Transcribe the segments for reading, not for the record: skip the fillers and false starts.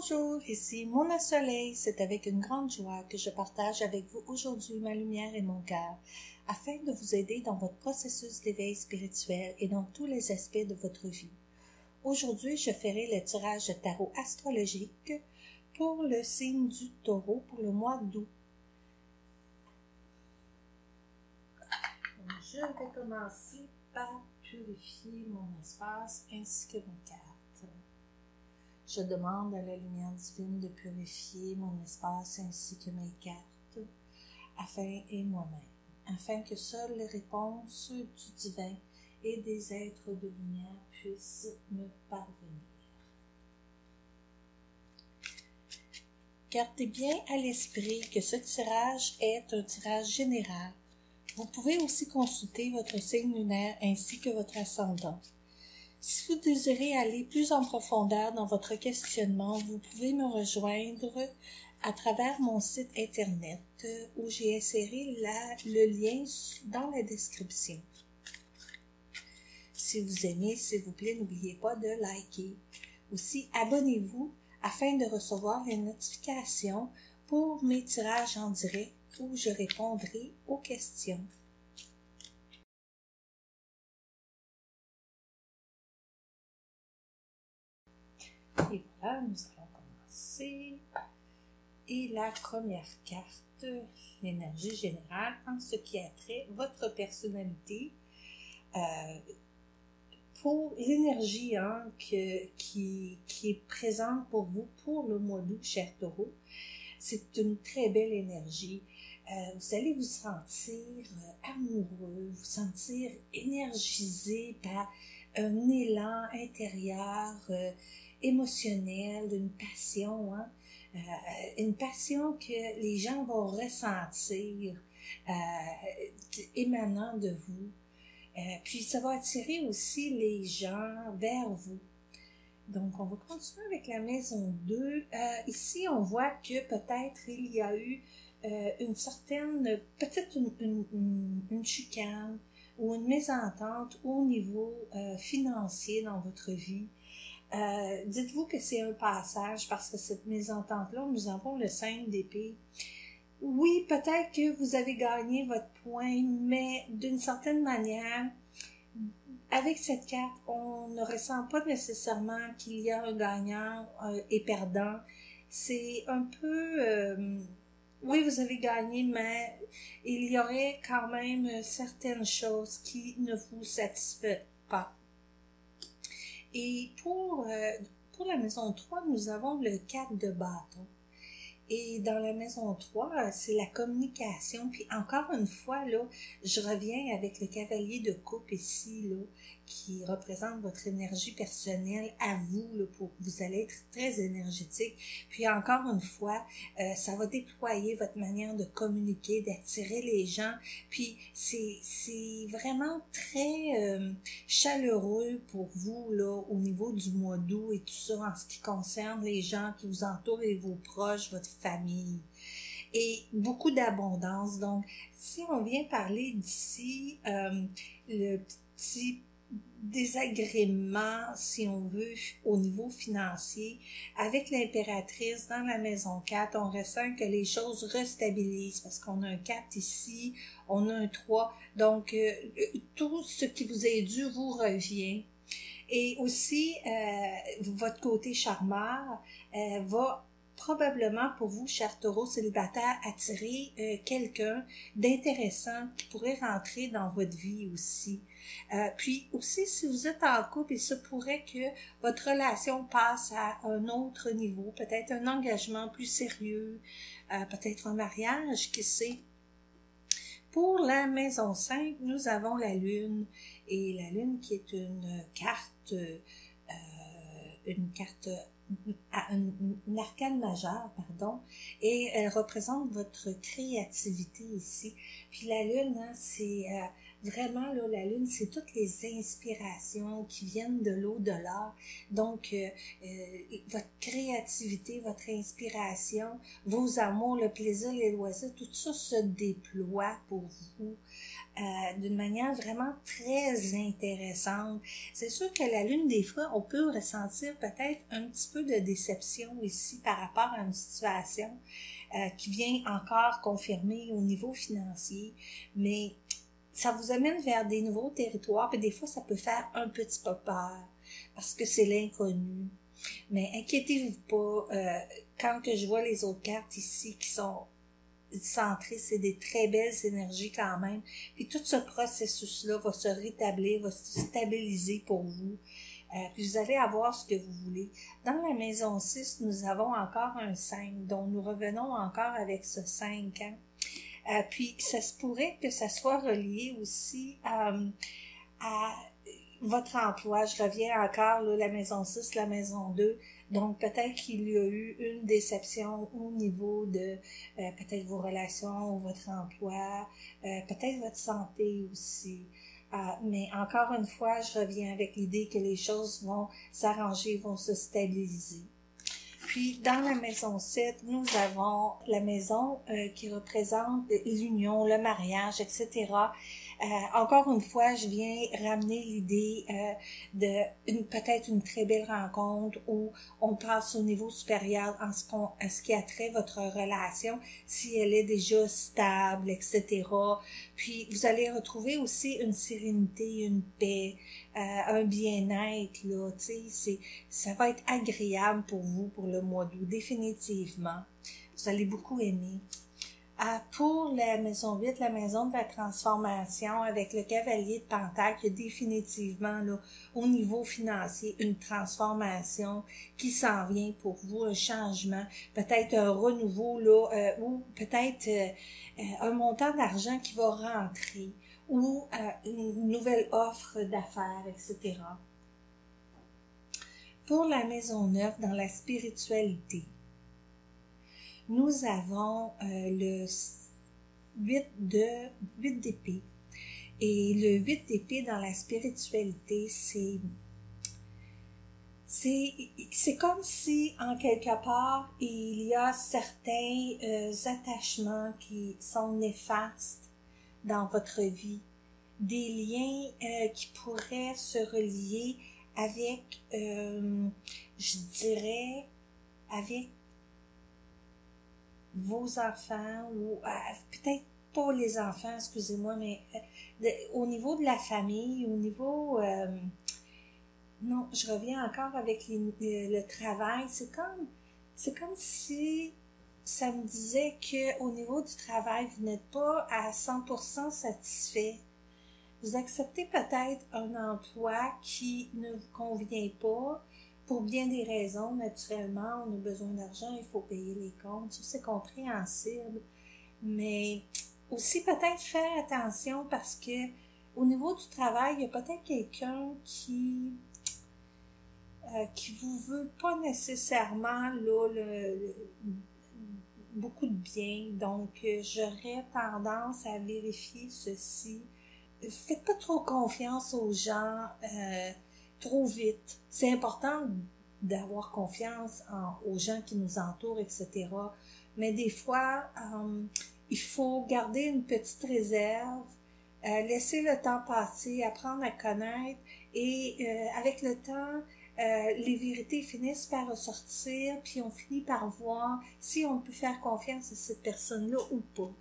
Bonjour, ici Mona Soleil. C'est avec une grande joie que je partage avec vous aujourd'hui ma lumière et mon cœur, afin de vous aider dans votre processus d'éveil spirituel et dans tous les aspects de votre vie. Aujourd'hui, je ferai le tirage de tarot astrologique pour le signe du Taureau pour le mois d'août. Je vais commencer par purifier mon espace ainsi que mes cartes. Je demande à la lumière divine de purifier mon espace ainsi que mes cartes, et moi-même, afin que seules les réponses du divin et des êtres de lumière puissent me parvenir. Gardez bien à l'esprit que ce tirage est un tirage général. Vous pouvez aussi consulter votre signe lunaire ainsi que votre ascendant. Si vous désirez aller plus en profondeur dans votre questionnement, vous pouvez me rejoindre à travers mon site internet où j'ai inséré le lien dans la description. Si vous aimez, s'il vous plaît, n'oubliez pas de liker. Aussi, abonnez-vous afin de recevoir les notifications pour mes tirages en direct où je répondrai aux questions. Et voilà, nous allons commencer. Et la première carte, l'énergie générale, en ce qui a trait votre personnalité. Pour l'énergie qui est présente pour vous pour le mois d'août, cher Taureau, c'est une très belle énergie. Vous allez vous sentir amoureux, vous sentir énergisé par un élan intérieur émotionnel, une passion que les gens vont ressentir émanant de vous. Puis ça va attirer aussi les gens vers vous. Donc, on va continuer avec la maison 2. Ici, on voit que peut-être il y a eu une certaine, peut-être une chicane ou une mésentente au niveau financier dans votre vie. Dites-vous que c'est un passage parce que cette mésentente-là, nous avons le 5 d'épée. Oui, peut-être que vous avez gagné votre point, mais d'une certaine manière, avec cette carte, on ne ressent pas nécessairement qu'il y a un gagnant et perdant. C'est un peu... oui, vous avez gagné, mais il y aurait quand même certaines choses qui ne vous satisfont pas. Et pour la maison 3, nous avons le 4 de bâton. Et dans la maison 3, c'est la communication. Puis encore une fois, là, je reviens avec le cavalier de coupe ici, là, qui représente votre énergie personnelle à vous, là, vous allez être très énergétique. Puis encore une fois, ça va déployer votre manière de communiquer, d'attirer les gens. Puis c'est vraiment très chaleureux pour vous, là, au niveau du mois d'août et tout ça, en ce qui concerne les gens qui vous entourent et vos proches, votre famille. Et beaucoup d'abondance. Donc, si on vient parler d'ici, le petit désagrément, si on veut, au niveau financier, avec l'impératrice dans la maison 4, on ressent que les choses restabilisent parce qu'on a un 4 ici, on a un 3, donc tout ce qui vous est dû vous revient. Et aussi, votre côté charmeur va probablement pour vous, cher Taureau célibataire, attirer quelqu'un d'intéressant qui pourrait rentrer dans votre vie aussi. Puis aussi, si vous êtes en couple, il se pourrait que votre relation passe à un autre niveau, peut-être un engagement plus sérieux, peut-être un mariage, qui sait. Pour la maison 5, nous avons la Lune, et la Lune qui est une carte une arcane majeure, pardon, et elle représente votre créativité ici. Puis la Lune, hein, c'est Vraiment, là, la lune, c'est toutes les inspirations qui viennent de l'au-delà. Donc, votre créativité, votre inspiration, vos amours, le plaisir, les loisirs, tout ça se déploie pour vous d'une manière vraiment très intéressante. C'est sûr que la lune, des fois, on peut ressentir peut-être un petit peu de déception ici par rapport à une situation qui vient encore confirmer au niveau financier, mais ça vous amène vers des nouveaux territoires, puis des fois, ça peut faire un petit peu peur, parce que c'est l'inconnu. Mais inquiétez-vous pas, quand que je vois les autres cartes ici qui sont centrées, c'est des très belles énergies quand même. Puis tout ce processus-là va se rétablir, va se stabiliser pour vous. Puis vous allez avoir ce que vous voulez. Dans la maison 6, nous avons encore un 5, dont nous revenons encore avec ce 5. Puis ça se pourrait que ça soit relié aussi à votre emploi. Je reviens encore, là, la maison 6, la maison 2. Donc, peut-être qu'il y a eu une déception au niveau de peut-être vos relations, votre emploi, peut-être votre santé aussi. Mais encore une fois, je reviens avec l'idée que les choses vont s'arranger, vont se stabiliser. Puis, dans la maison 7, nous avons la maison qui représente l'union, le mariage, etc. Encore une fois, je viens ramener l'idée de peut-être une très belle rencontre où on passe au niveau supérieur en ce qui a trait votre relation, si elle est déjà stable, etc. Puis, vous allez retrouver aussi une sérénité, une paix, un bien-être, là, tu sais, ça va être agréable pour vous pour le mois d'août, définitivement. Vous allez beaucoup aimer. Pour la maison 8, la maison de la transformation, avec le cavalier de Pentacle, il y a définitivement, là, au niveau financier, une transformation qui s'en vient pour vous, un changement, peut-être un renouveau, là, ou peut-être un montant d'argent qui va rentrer, ou une nouvelle offre d'affaires, etc. Pour la maison 9, dans la spiritualité, nous avons le 8 d'épée. Et le 8 d'épée dans la spiritualité, c'est comme si, en quelque part, il y a certains attachements qui sont néfastes dans votre vie, des liens qui pourraient se relier avec, je dirais, avec vos enfants, ou peut-être pas les enfants, excusez-moi, mais au niveau de la famille, au niveau... non, je reviens encore avec le travail. C'est comme si ça me disait que au niveau du travail, vous n'êtes pas à 100% satisfait. Vous acceptez peut-être un emploi qui ne vous convient pas pour bien des raisons. Naturellement, on a besoin d'argent, il faut payer les comptes. Ça, c'est compréhensible. Mais aussi peut-être faire attention parce que au niveau du travail, il y a peut-être quelqu'un qui vous veut pas nécessairement là, beaucoup de bien. Donc, j'aurais tendance à vérifier ceci. Faites pas trop confiance aux gens trop vite. C'est important d'avoir confiance aux gens qui nous entourent, etc. Mais des fois, il faut garder une petite réserve, laisser le temps passer, apprendre à connaître et avec le temps, les vérités finissent par ressortir, puis on finit par voir si on peut faire confiance à cette personne-là ou pas.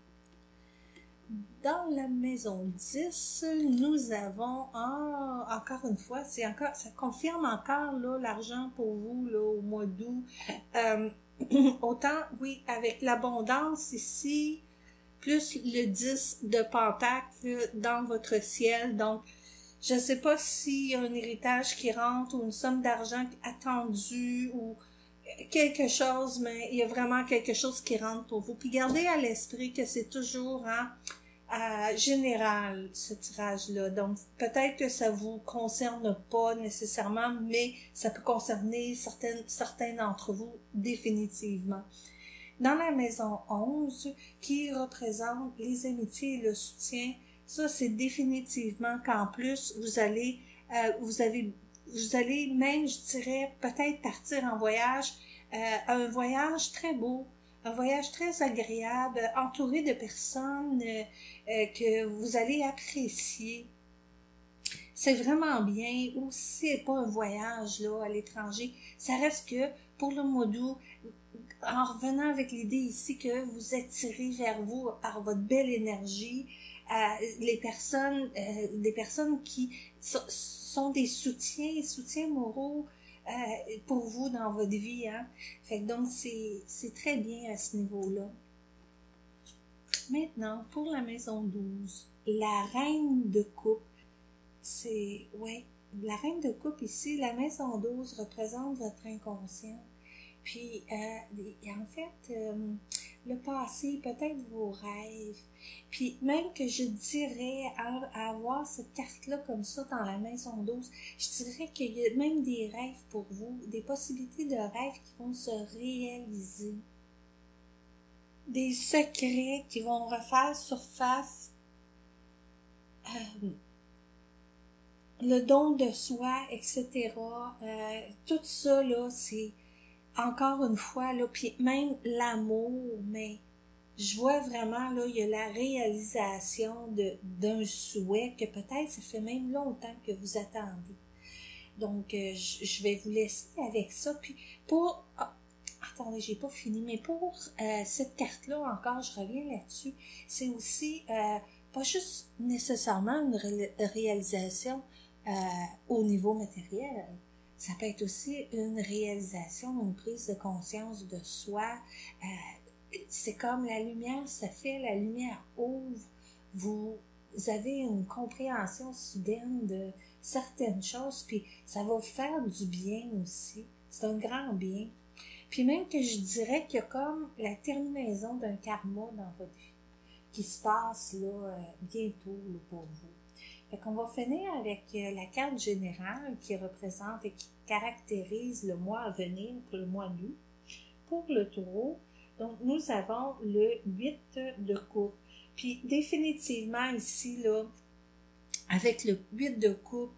Dans la maison 10, nous avons, encore une fois, ça confirme encore là l'argent pour vous là, au mois d'août. Autant, oui, avec l'abondance ici, plus le 10 de Pentacle dans votre ciel. Donc, je ne sais pas s'il y a un héritage qui rentre ou une somme d'argent attendue ou quelque chose, mais il y a vraiment quelque chose qui rentre pour vous. Puis gardez à l'esprit que c'est toujours général, ce tirage-là. Donc, peut-être que ça vous concerne pas nécessairement, mais ça peut concerner certains d'entre vous définitivement. Dans la maison 11, qui représente les amitiés et le soutien, Ça, c'est définitivement qu'en plus, vous allez même, je dirais, peut-être partir en voyage, un voyage très beau, un voyage très agréable, entouré de personnes que vous allez apprécier. C'est vraiment bien. Ou si c'est pas un voyage là à l'étranger, ça reste que pour le mois d'août, en revenant avec l'idée ici que vous attirez vers vous par votre belle énergie, des personnes qui sont des soutiens moraux pour vous dans votre vie, hein. Fait que donc c'est très bien à ce niveau-là. Maintenant, pour la maison 12, la reine de coupe, ouais, la reine de coupe ici, la maison 12 représente votre inconscient. Puis, en fait, le passé, peut-être vos rêves. Puis, même que je dirais, à avoir cette carte-là comme ça dans la maison 12, je dirais qu'il y a même des rêves pour vous, des possibilités de rêves qui vont se réaliser. Des secrets qui vont refaire surface. Le don de soi, etc. Tout ça, là, c'est encore une fois, là, puis même l'amour, mais je vois vraiment, là, il y a la réalisation d'un souhait que peut-être ça fait même longtemps que vous attendez. Donc, je vais vous laisser avec ça. Puis, attendez, j'ai pas fini, mais pour cette carte-là, encore, je reviens là-dessus, c'est aussi pas juste nécessairement une réalisation au niveau matériel. Ça peut être aussi une réalisation, une prise de conscience de soi. C'est comme la lumière se fait, la lumière ouvre. Vous avez une compréhension soudaine de certaines choses, puis ça va vous faire du bien aussi. C'est un grand bien. Puis même que je dirais qu'il y a comme la terminaison d'un karma dans votre vie qui se passe là bientôt là, pour vous. Fait qu'on va finir avec la carte générale qui représente et qui caractérise le mois à venir pour le mois d'août. Pour le taureau, donc nous avons le 8 de coupe. Puis définitivement ici, là, avec le 8 de coupe,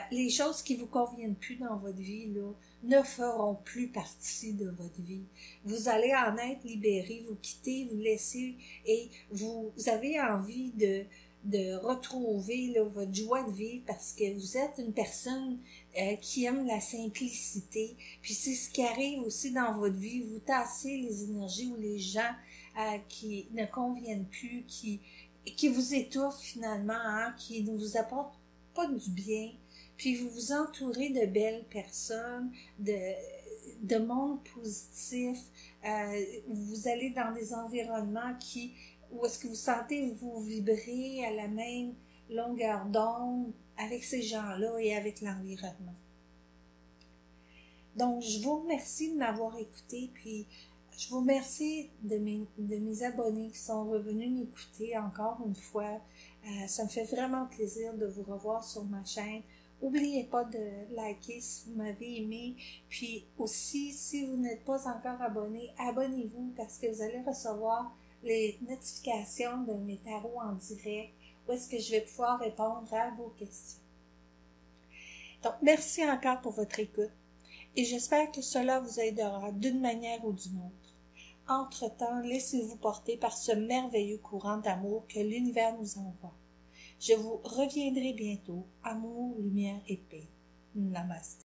les choses qui vous conviennent plus dans votre vie, là, ne feront plus partie de votre vie. Vous allez en être libéré, vous quittez, vous laissez, et vous avez envie de retrouver là, votre joie de vivre parce que vous êtes une personne qui aime la simplicité. Puis c'est ce qui arrive aussi dans votre vie. Vous tassez les énergies ou les gens qui ne conviennent plus, qui vous étouffent finalement, hein, qui ne vous apportent pas du bien. Puis vous vous entourez de belles personnes, de monde positif. Vous allez dans des environnements où est-ce que vous sentez vous vibrer à la même longueur d'onde avec ces gens-là et avec l'environnement. Donc, je vous remercie de m'avoir écouté, puis je vous remercie de mes abonnés qui sont revenus m'écouter encore une fois. Ça me fait vraiment plaisir de vous revoir sur ma chaîne. N'oubliez pas de liker si vous m'avez aimé. Puis aussi, si vous n'êtes pas encore abonné, abonnez-vous parce que vous allez recevoir les notifications de mes tarots en direct où est-ce que je vais pouvoir répondre à vos questions. Donc, merci encore pour votre écoute et j'espère que cela vous aidera d'une manière ou d'une autre. Entre-temps, laissez-vous porter par ce merveilleux courant d'amour que l'univers nous envoie. Je vous reviendrai bientôt. Amour, lumière et paix. Namaste.